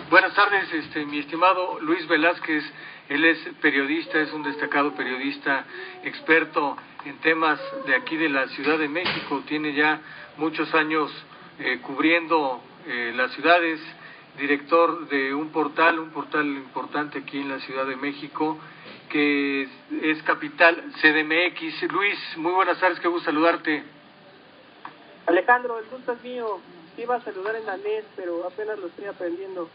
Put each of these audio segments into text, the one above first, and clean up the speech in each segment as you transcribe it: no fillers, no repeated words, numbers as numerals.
Buenas tardes, mi estimado Luis Velázquez. Él es periodista, es un destacado periodista, experto en temas de aquí de la Ciudad de México. Tiene ya muchos años cubriendo las ciudades, director de un portal importante aquí en la Ciudad de México, que es Capital CDMX. Luis, muy buenas tardes, qué gusto saludarte. Alejandro, el gusto es mío. Te iba a saludar en la NES, pero apenas lo estoy aprendiendo.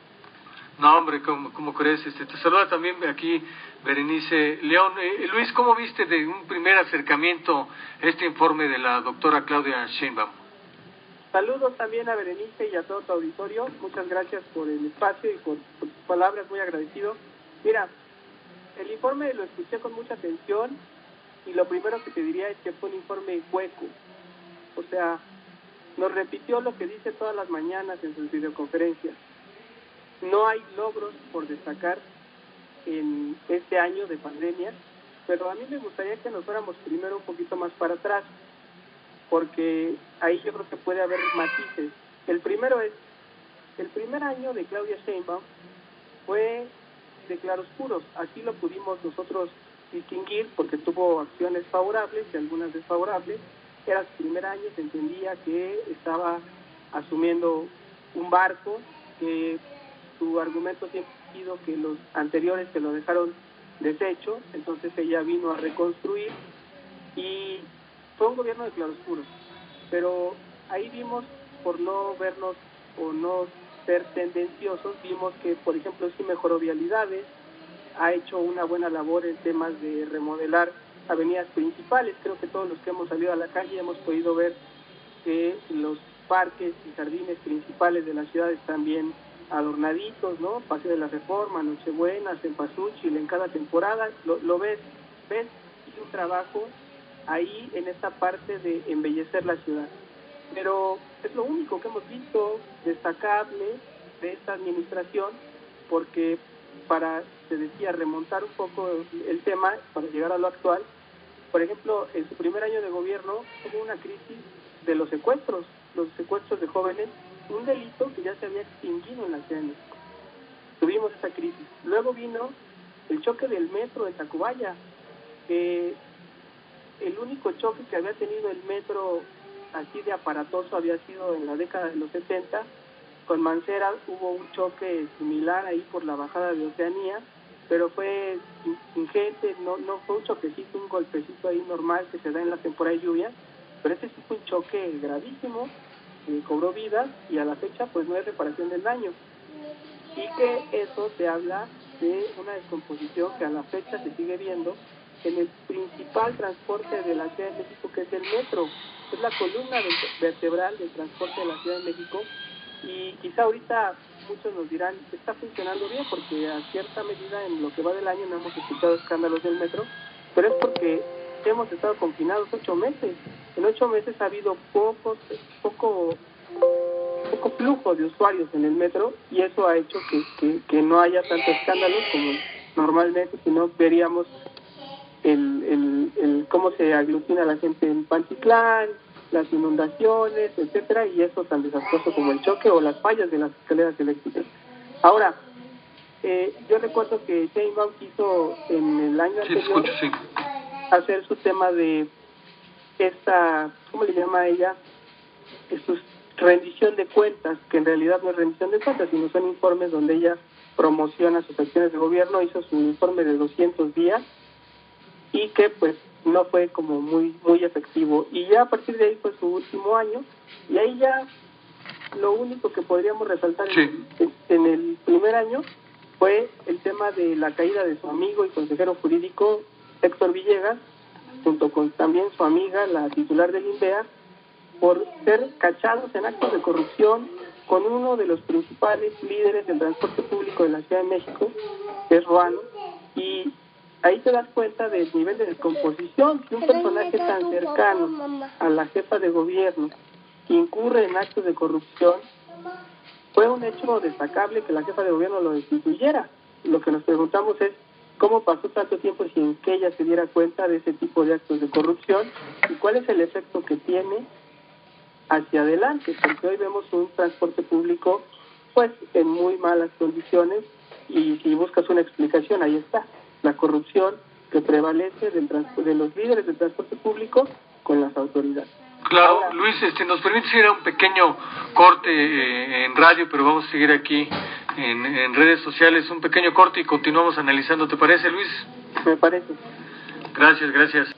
No, hombre, ¿cómo crees? Te saluda también aquí Berenice León. Luis, ¿cómo viste de un primer acercamiento este informe de la doctora Claudia Sheinbaum? Saludos también a Berenice y a todo tu auditorio. Muchas gracias por el espacio y por tus palabras, muy agradecido. Mira, el informe lo escuché con mucha atención y lo primero que te diría es que fue un informe hueco. O sea, nos repitió lo que dice todas las mañanas en sus videoconferencias. No hay logros por destacar en este año de pandemia, pero a mí me gustaría que nos fuéramos primero un poquito más para atrás, porque ahí yo creo que puede haber matices. El primero es, el primer año de Claudia Sheinbaum fue de claroscuros, así lo pudimos nosotros distinguir, porque tuvo acciones favorables y algunas desfavorables. Era su primer año, se entendía que estaba asumiendo un barco, que su argumento siempre ha sido que los anteriores se lo dejaron deshecho, entonces ella vino a reconstruir y fue un gobierno de claroscuros. Pero ahí vimos, por no vernos o no ser tendenciosos, vimos que, por ejemplo, sí mejoró vialidades, ha hecho una buena labor en temas de remodelar avenidas principales. Creo que todos los que hemos salido a la calle hemos podido ver que los parques y jardines principales de la ciudad están bien adornaditos, ¿no? Paseo de la Reforma, Nochebuena, Cempasúchil, en cada temporada, lo ves un trabajo ahí en esta parte de embellecer la ciudad. Pero es lo único que hemos visto destacable de esta administración, porque para, se decía, remontar un poco el tema, para llegar a lo actual, por ejemplo, en su primer año de gobierno hubo una crisis de los secuestros de jóvenes, un delito que ya se había extinguido en la Ciudad de México. Tuvimos esa crisis. Luego vino el choque del metro de Tacubaya, que el único choque que había tenido el metro así de aparatoso había sido en la década de los 70. Con Mancera hubo un choque similar ahí por la bajada de Oceanía, pero fue sin gente, no fue un choquecito, un golpecito ahí normal que se da en la temporada de lluvia, pero ese sí fue un choque gravísimo, cobró vidas y a la fecha pues no hay reparación del daño. Y que eso te habla de una descomposición que a la fecha se sigue viendo en el principal transporte de la Ciudad de México, que es el metro. Es la columna vertebral del transporte de la Ciudad de México, y quizá ahorita muchos nos dirán, está funcionando bien, porque a cierta medida en lo que va del año no hemos escuchado escándalos del metro, pero es porque hemos estado confinados 8 meses. En 8 meses ha habido poco flujo de usuarios en el metro, y eso ha hecho que no haya tantos escándalos como normalmente, si no veríamos el cómo se aglutina la gente en Pantitlán, las inundaciones, etcétera, y eso tan desastroso como el choque o las fallas de las escaleras eléctricas. Ahora, yo recuerdo que Sheinbaum quiso en el año anterior hacer su tema de esta, ¿cómo le llama a ella? Su rendición de cuentas, que en realidad no es rendición de cuentas, sino son informes donde ella promociona sus acciones de gobierno. Hizo su informe de 200 días y que pues no fue como muy efectivo, y ya a partir de ahí fue su último año, y ahí ya lo único que podríamos resaltar en el primer año fue el tema de la caída de su amigo y consejero jurídico Héctor Villegas, junto con también su amiga, la titular del INVEA, por ser cachados en actos de corrupción con uno de los principales líderes del transporte público de la Ciudad de México, que es Ruano. Y ahí te das cuenta del nivel de descomposición. Si un personaje tan cercano a la jefa de gobierno incurre en actos de corrupción, fue un hecho destacable que la jefa de gobierno lo destituyera. Lo que nos preguntamos es cómo pasó tanto tiempo sin que ella se diera cuenta de ese tipo de actos de corrupción y cuál es el efecto que tiene hacia adelante, porque hoy vemos un transporte público pues en muy malas condiciones, y si buscas una explicación, ahí está, la corrupción que prevalece de los líderes del transporte público con las autoridades. Claro, Luis, nos permite ir a un pequeño corte en radio, pero vamos a seguir aquí en redes sociales, un pequeño corte y continuamos analizando, ¿te parece, Luis? Me parece. Gracias.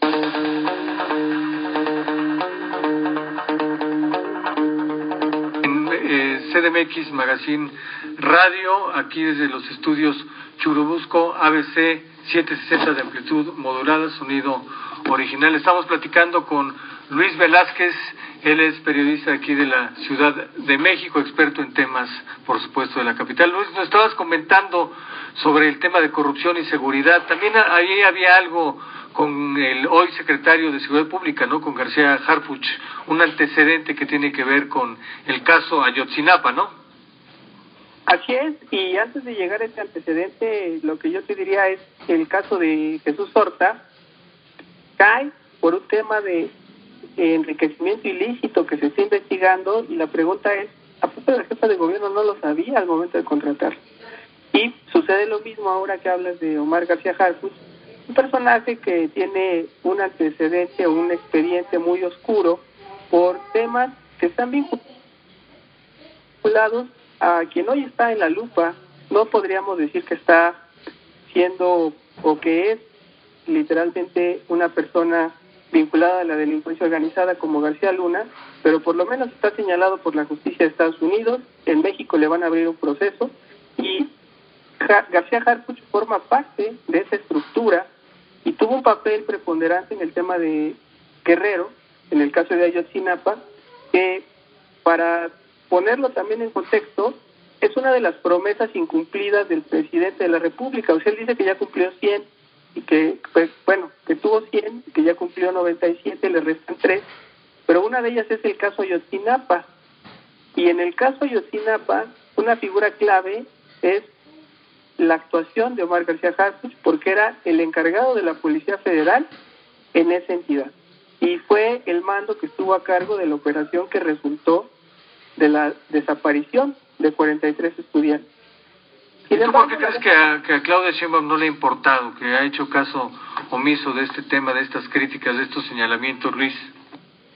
En CDMX Magazine Radio, aquí desde los estudios Churubusco, ABC 760 de amplitud modulada, sonido original. Estamos platicando con Luis Velázquez, él es periodista aquí de la Ciudad de México, experto en temas, por supuesto, de la capital. Luis, nos estabas comentando sobre el tema de corrupción y seguridad. También ahí había algo con el hoy secretario de Seguridad Pública, ¿no? Con García Harfuch, un antecedente que tiene que ver con el caso Ayotzinapa, ¿no? Así es, y antes de llegar a este antecedente, lo que yo te diría es el caso de Jesús Horta cae por un tema de enriquecimiento ilícito que se está investigando, y la pregunta es, ¿a poco la jefa de gobierno no lo sabía al momento de contratarlo? Y sucede lo mismo ahora que hablas de Omar García Harfuch, un personaje que tiene un antecedente o un expediente muy oscuro por temas que están vinculados a quien hoy está en la lupa. No podríamos decir que está siendo o que es literalmente una persona vinculada a la delincuencia organizada como García Luna, pero por lo menos está señalado por la justicia de Estados Unidos. En México le van a abrir un proceso y García Harfuch forma parte de esa estructura y tuvo un papel preponderante en el tema de Guerrero, en el caso de Ayotzinapa, que, para ponerlo también en contexto, es una de las promesas incumplidas del presidente de la República. O sea, él dice que ya cumplió 100 y que, pues, bueno, que tuvo 100, que ya cumplió 97, le restan 3, pero una de ellas es el caso Ayotzinapa. Y en el caso Ayotzinapa, una figura clave es la actuación de Omar García Harfuch, porque era el encargado de la Policía Federal en esa entidad. Y fue el mando que estuvo a cargo de la operación que resultó de la desaparición de 43 estudiantes. ¿Y tú por qué crees que a Claudia Sheinbaum no le ha importado, que ha hecho caso omiso de este tema, de estas críticas, de estos señalamientos, Luis?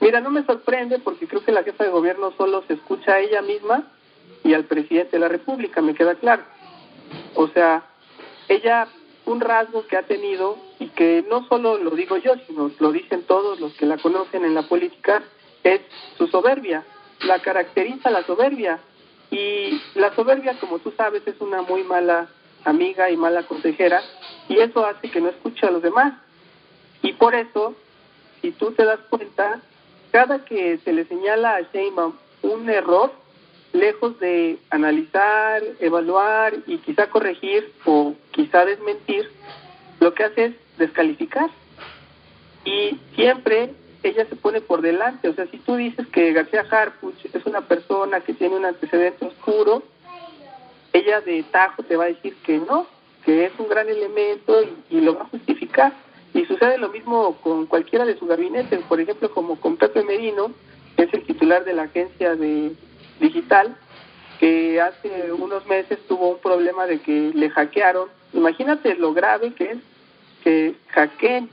Mira, no me sorprende, porque creo que la jefa de gobierno solo se escucha a ella misma y al presidente de la República, me queda claro. O sea, ella, un rasgo que ha tenido, y que no solo lo digo yo, sino lo dicen todos los que la conocen en la política, es su soberbia. La caracteriza la soberbia. Y la soberbia, como tú sabes, es una muy mala amiga y mala consejera, y eso hace que no escuche a los demás. Y por eso, si tú te das cuenta, cada que se le señala a Sheinbaum un error, lejos de analizar, evaluar y quizá corregir o quizá desmentir, lo que hace es descalificar. Y siempre ella se pone por delante. O sea, si tú dices que García Harfuch es una persona que tiene un antecedente oscuro, ella de tajo te va a decir que no, que es un gran elemento, y lo va a justificar. Y sucede lo mismo con cualquiera de su gabinete, por ejemplo, como con Pepe Merino, que es el titular de la agencia de digital, que hace unos meses tuvo un problema de que le hackearon. Imagínate lo grave que es que hackeen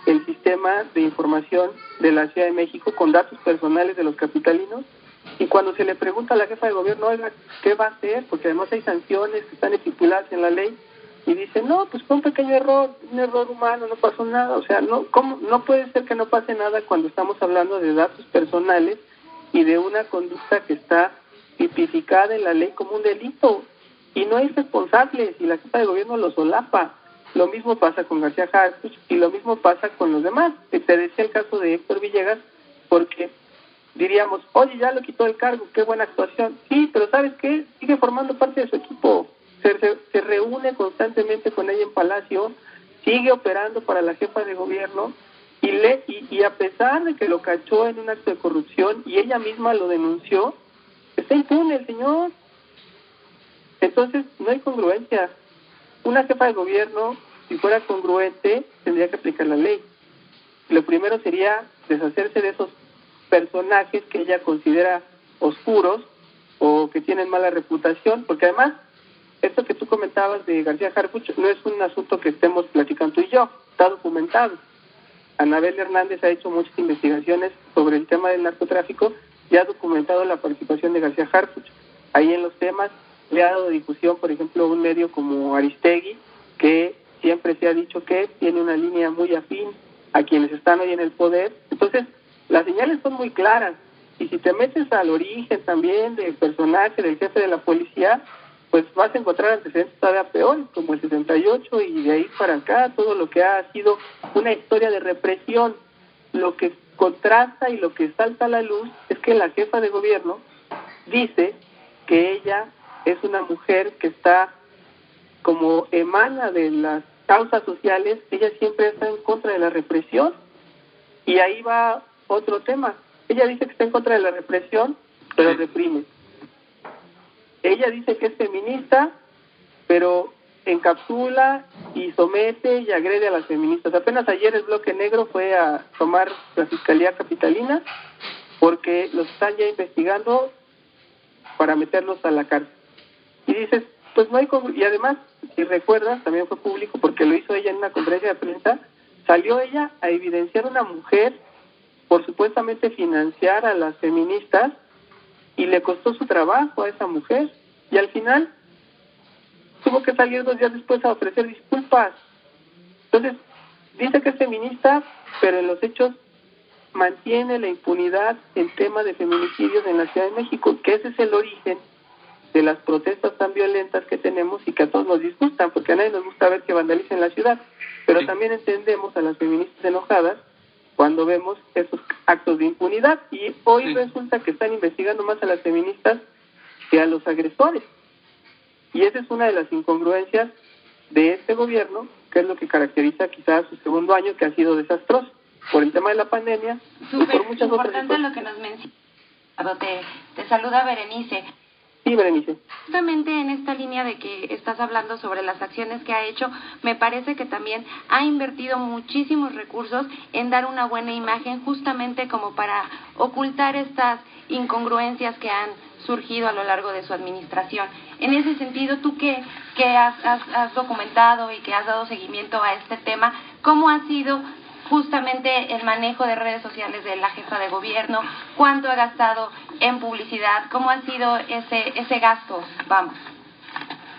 el sistema de información de la Ciudad de México con datos personales de los capitalinos, y cuando se le pregunta a la jefa de gobierno, oiga, ¿qué va a hacer? Porque además hay sanciones que están estipuladas en la ley, y dice, no, pues fue un pequeño error, un error humano, no pasó nada. O sea, no, ¿cómo? No puede ser que no pase nada cuando estamos hablando de datos personales y de una conducta que está tipificada en la ley como un delito, y no hay responsables, y la jefa de gobierno lo solapa. Lo mismo pasa con García Harfuch y lo mismo pasa con los demás. Te decía el caso de Héctor Villegas, porque diríamos, oye, ya lo quitó el cargo, qué buena actuación. Sí, pero ¿sabes qué? Sigue formando parte de su equipo. Se reúne constantemente con ella en Palacio, sigue operando para la jefa de gobierno, y a pesar de que lo cachó en un acto de corrupción y ella misma lo denunció, está impune el señor. Entonces, no hay congruencia. Una jefa de gobierno, si fuera congruente, tendría que aplicar la ley. Lo primero sería deshacerse de esos personajes que ella considera oscuros, o que tienen mala reputación, porque además, esto que tú comentabas de García Harfuch no es un asunto que estemos platicando tú y yo, está documentado. Anabel Hernández ha hecho muchas investigaciones sobre el tema del narcotráfico y ha documentado la participación de García Harfuch. Ahí en los temas le ha dado difusión, por ejemplo, un medio como Aristegui, que siempre se ha dicho que tiene una línea muy afín a quienes están hoy en el poder. Entonces, las señales son muy claras. Y si te metes al origen también del personaje, del jefe de la policía, pues vas a encontrar antecedentes todavía peores, como el 68 y de ahí para acá, todo lo que ha sido una historia de represión. Lo que contrasta y lo que salta a la luz es que la jefa de gobierno dice que ella es una mujer que está como emana de las causas sociales, ella siempre está en contra de la represión. Y ahí va otro tema. Ella dice que está en contra de la represión, pero reprime. Ella dice que es feminista, pero encapsula y somete y agrede a las feministas. Apenas ayer el Bloque Negro fue a tomar la Fiscalía Capitalina porque los están ya investigando para meterlos a la cárcel. Y dices, pues no hay... Y además, si recuerdas, también fue público porque lo hizo ella en una conferencia de prensa, salió ella a evidenciar a una mujer por supuestamente financiar a las feministas y le costó su trabajo a esa mujer y al final tuvo que salir 2 días después a ofrecer disculpas. Entonces, dice que es feminista, pero en los hechos mantiene la impunidad en tema de feminicidios en la Ciudad de México, que ese es el origen de las protestas tan violentas que tenemos y que a todos nos disgustan, porque a nadie nos gusta ver que vandalicen la ciudad, pero también entendemos a las feministas enojadas cuando vemos esos actos de impunidad, y hoy resulta que están investigando más a las feministas que a los agresores. Y esa es una de las incongruencias de este gobierno, que es lo que caracteriza quizás su segundo año, que ha sido desastroso, por el tema de la pandemia y por muchas otras cosas. Súper importante lo que nos menciona. Te saluda Berenice. Sí, Berenice. Justamente en esta línea de que estás hablando sobre las acciones que ha hecho, me parece que también ha invertido muchísimos recursos en dar una buena imagen, justamente como para ocultar estas incongruencias que han surgido a lo largo de su administración. En ese sentido, tú que has documentado y que has dado seguimiento a este tema, ¿cómo ha sido justamente el manejo de redes sociales de la jefa de gobierno? ¿Cuánto ha gastado en publicidad? ¿Cómo ha sido ese gasto? Vamos.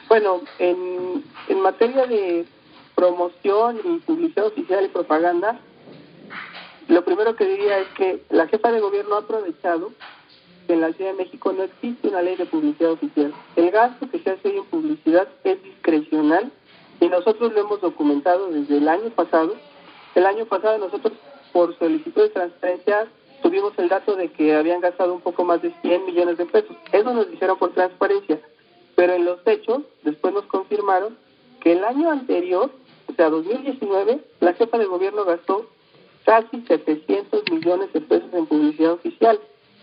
Bueno, en materia de promoción y publicidad oficial y propaganda, lo primero que diría es que la jefa de gobierno ha aprovechado que en la Ciudad de México no existe una ley de publicidad oficial. El gasto que se hace hoy en publicidad es discrecional y nosotros lo hemos documentado desde el año pasado. El año pasado nosotros, por solicitud de transparencia, tuvimos el dato de que habían gastado un poco más de 100 millones de pesos. Eso nos dijeron por transparencia. Pero en los hechos, después nos confirmaron que el año anterior, o sea, 2019, la jefa de gobierno gastó casi 700 millones de pesos en publicidad oficial.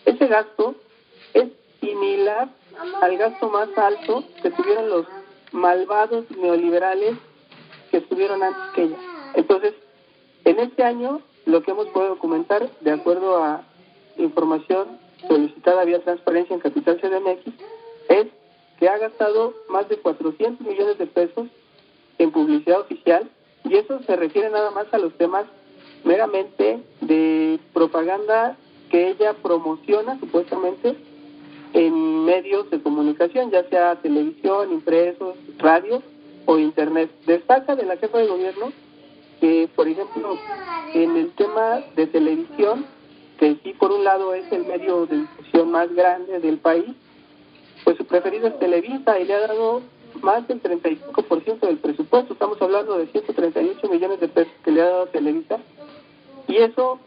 Ese gasto es similar al gasto más alto que tuvieron los malvados neoliberales que estuvieron antes que ella. Entonces, en este año, lo que hemos podido documentar, de acuerdo a información solicitada vía transparencia en Capital CDMX, es que ha gastado más de 400 millones de pesos en publicidad oficial, y eso se refiere nada más a los temas meramente de propaganda que ella promociona supuestamente en medios de comunicación, ya sea televisión, impresos, radio o internet. Destaca de la jefa de gobierno que, por ejemplo, en el tema de televisión, que sí por un lado es el medio de difusión más grande del país, pues su preferido es Televisa y le ha dado más del 35% del presupuesto. Estamos hablando de 138 millones de pesos que le ha dado Televisa, y eso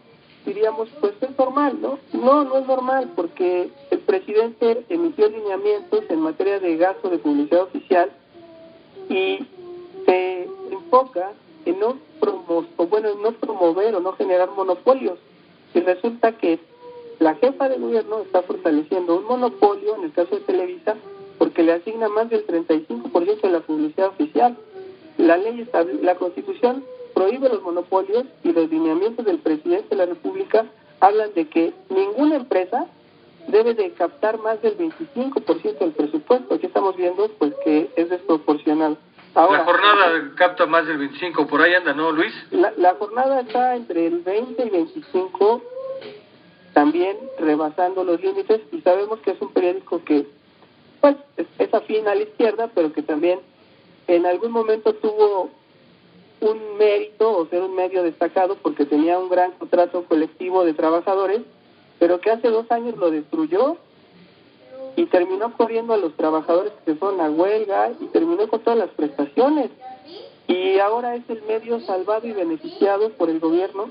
diríamos, pues es normal, ¿no? No es normal, porque el presidente emitió lineamientos en materia de gasto de publicidad oficial y se enfoca en no promover o no generar monopolios. Y resulta que la jefa de gobierno está fortaleciendo un monopolio, en el caso de Televisa, porque le asigna más del 35% de la publicidad oficial. La Constitución prohíbe los monopolios y los lineamientos del presidente de la República hablan de que ninguna empresa debe de captar más del 25% del presupuesto. Aquí estamos viendo pues que es desproporcional. Ahora, la jornada capta más del 25, por ahí anda, ¿no, Luis? La jornada está entre el 20 y 25, también rebasando los límites, y sabemos que es un periódico que pues es afín a la izquierda, pero que también en algún momento tuvo un mérito o ser un medio destacado porque tenía un gran contrato colectivo de trabajadores, pero que hace 2 años lo destruyó y terminó corriendo a los trabajadores que fueron a huelga y terminó con todas las prestaciones. Y ahora es el medio salvado y beneficiado por el gobierno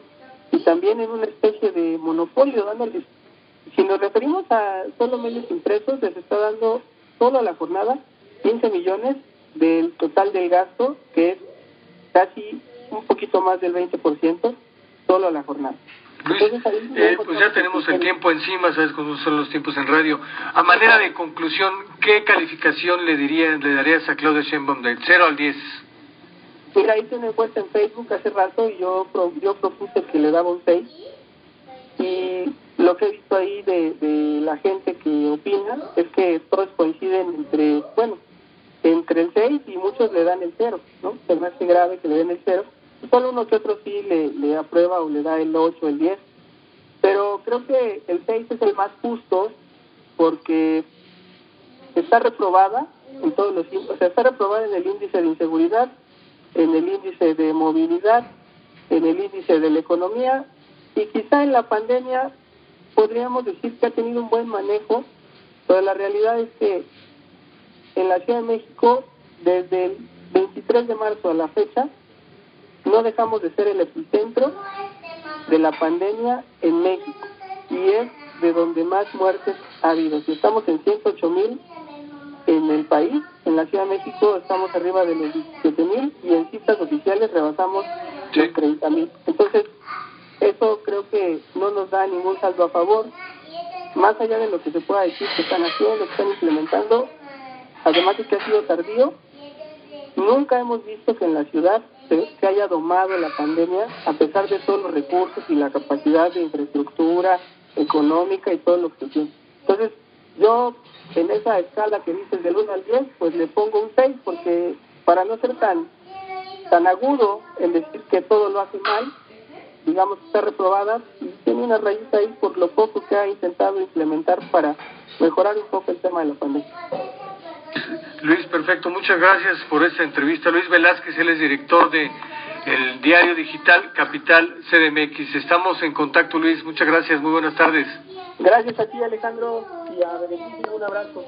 y también en una especie de monopolio, dándoles, si nos referimos a solo medios impresos, les está dando solo a la jornada 15 millones del total del gasto, que es casi un poquito más del 20%, solo a la jornada. Luis, pues ya tenemos el tiempo encima, sabes cómo son los tiempos en radio. A manera de conclusión, ¿qué calificación le darías a Claudia Sheinbaum del 0 al 10? Mira, hice una encuesta en Facebook hace rato y yo propuse que le daba un 6. Y lo que he visto ahí de la gente que opina es que todos coinciden entre el 6 y muchos le dan el 0, ¿no? Se me hace grave que le den el 0. Solo uno que otro sí le aprueba o le da el 8 o el 10. Pero creo que el 6 es el más justo porque está reprobada en todos los índices. O sea, está reprobada en el índice de inseguridad, en el índice de movilidad, en el índice de la economía, y quizá en la pandemia podríamos decir que ha tenido un buen manejo, pero la realidad es que en la Ciudad de México, desde el 23 de marzo a la fecha, no dejamos de ser el epicentro de la pandemia en México, y es de donde más muertes ha habido. Si estamos en 108,000 en el país, en la Ciudad de México estamos arriba de los 17,000 y en cifras oficiales rebasamos los 30,000. Entonces, eso creo que no nos da ningún saldo a favor, más allá de lo que se pueda decir que están haciendo, que están implementando, además de que ha sido tardío. Nunca hemos visto que en la ciudad se haya domado la pandemia, a pesar de todos los recursos y la capacidad de infraestructura económica y todo lo que tiene. Entonces, yo en esa escala que dices del 1 al 10, pues le pongo un 6, porque para no ser tan agudo en decir que todo lo hace mal, digamos que está reprobada y tiene una raíz ahí por lo poco que ha intentado implementar para mejorar un poco el tema de la pandemia. Luis, perfecto, muchas gracias por esta entrevista. Luis Velázquez, él es director de el diario digital Capital CDMX. Estamos en contacto, Luis, muchas gracias, muy buenas tardes. Gracias a ti, Alejandro, y a Berenice, un abrazo.